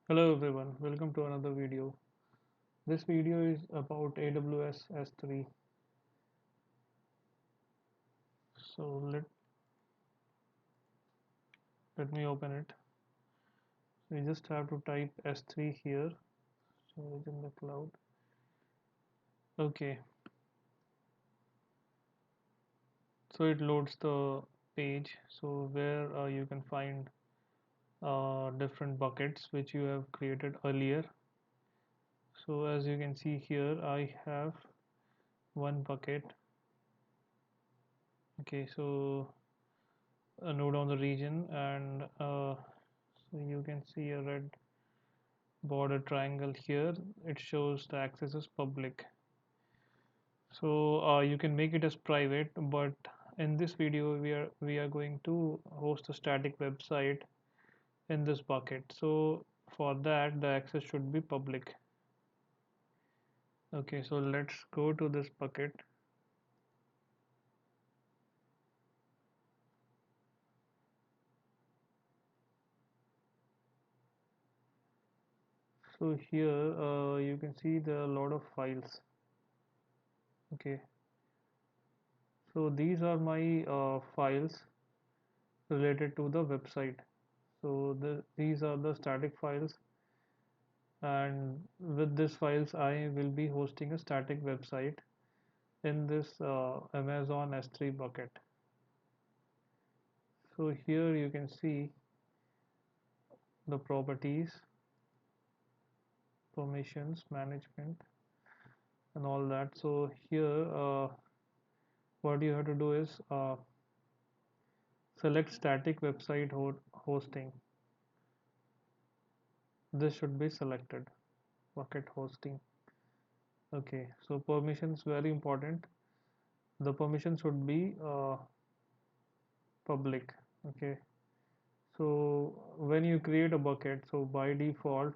Hello everyone, welcome to another video. This video is about AWS S3. So let me open it. So you just have to type S3 here. Storage in the cloud. Okay, so it loads the page. So where you can find different buckets which you have created earlier. So as you can see here, I have one bucket. Okay, so a node on the region, and so you can see a red border triangle here. It shows the access is public, so you can make it as private, but in this video we are going to host a static website in this bucket. So for that the access should be public. Okay, so let's go to this bucket. So here you can see there are a lot of files. Okay, so these are my files related to the website. So these are the static files, and with these files I will be hosting a static website in this Amazon S3 bucket. So here you can see the properties, permissions, management, and all that. So here what you have to do is select static website hosting. This should be selected, bucket hosting. Okay, so permissions very important. The permission should be public. Okay, so when you create a bucket, so by default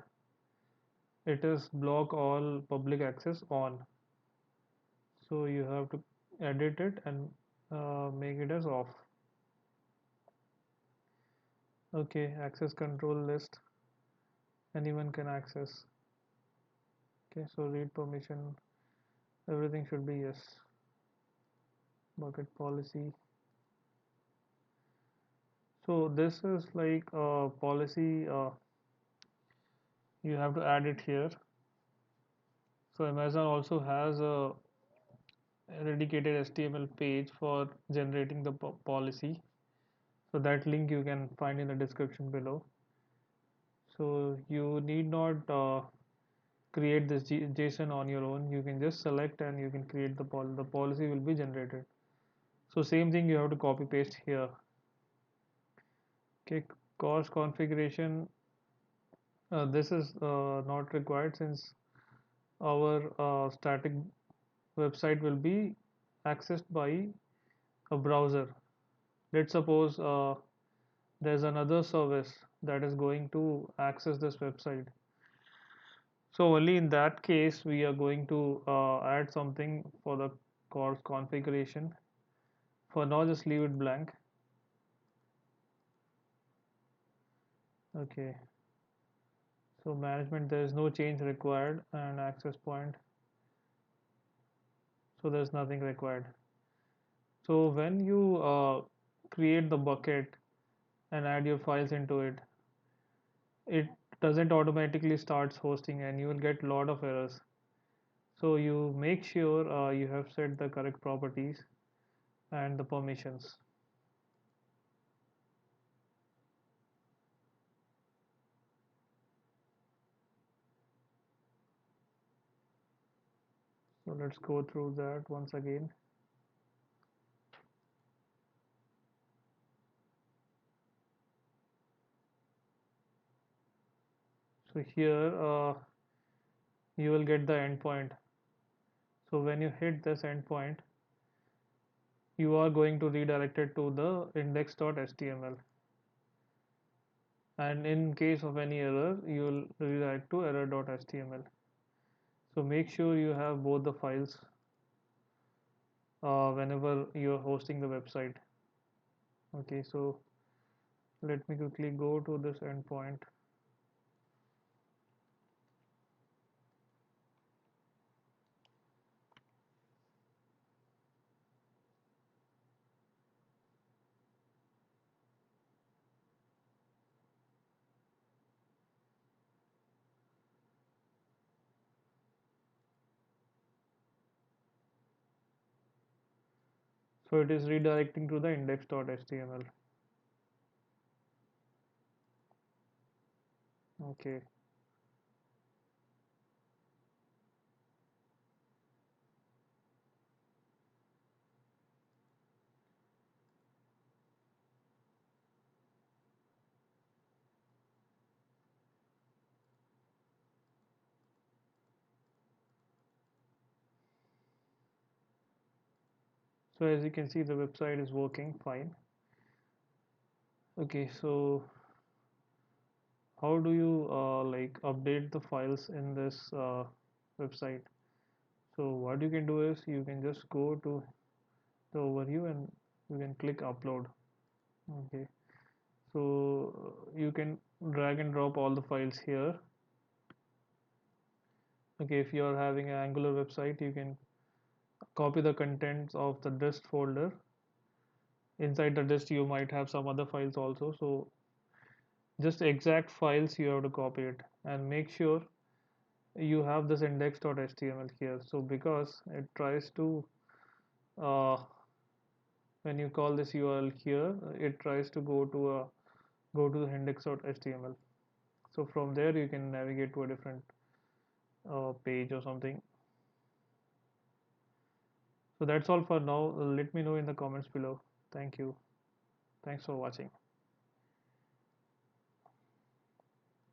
it is block all public access on. So you have to edit it and make it as off. Okay, access control list, anyone can access. Okay, so read permission, everything should be yes. Bucket policy. So this is like a policy, you have to add it here. So Amazon also has a dedicated HTML page for generating the policy. So that link you can find in the description below. So you need not create this JSON on your own. You can just select and you can create the policy will be generated. So same thing you have to copy paste here. Okay, CORS configuration. This is not required since our static website will be accessed by a browser. Let's suppose there's another service that is going to access this website. So only in that case we are going to add something for the CORS configuration. For now just leave it blank. Okay, so management, there is no change required, and access point, so there's nothing required. So when you create the bucket and add your files into it, it doesn't automatically starts hosting and you will get a lot of errors. So you make sure you have set the correct properties and the permissions. So let's go through that once again. So here you will get the endpoint. So when you hit this endpoint, you are going to redirect it to the index.html, and in case of any error you will redirect to error.html. So make sure you have both the files whenever you're hosting the website. Okay, so let me quickly go to this endpoint. So it is redirecting to the index.html. Okay. So as you can see, the website is working fine. Okay, so how do you like update the files in this website? So what you can do is you can just go to the overview and you can click upload. Okay, so you can drag and drop all the files here. Okay, if you are having an Angular website, you can copy the contents of the dist folder. Inside the dist you might have some other files also, so just exact files you have to copy it, and make sure you have this index.html here. So because it tries to uh, when you call this URL here, it tries to go to the index.html. So from there you can navigate to a different page or something. So that's all for now. Let me know in the comments below. Thank you. Thanks for watching.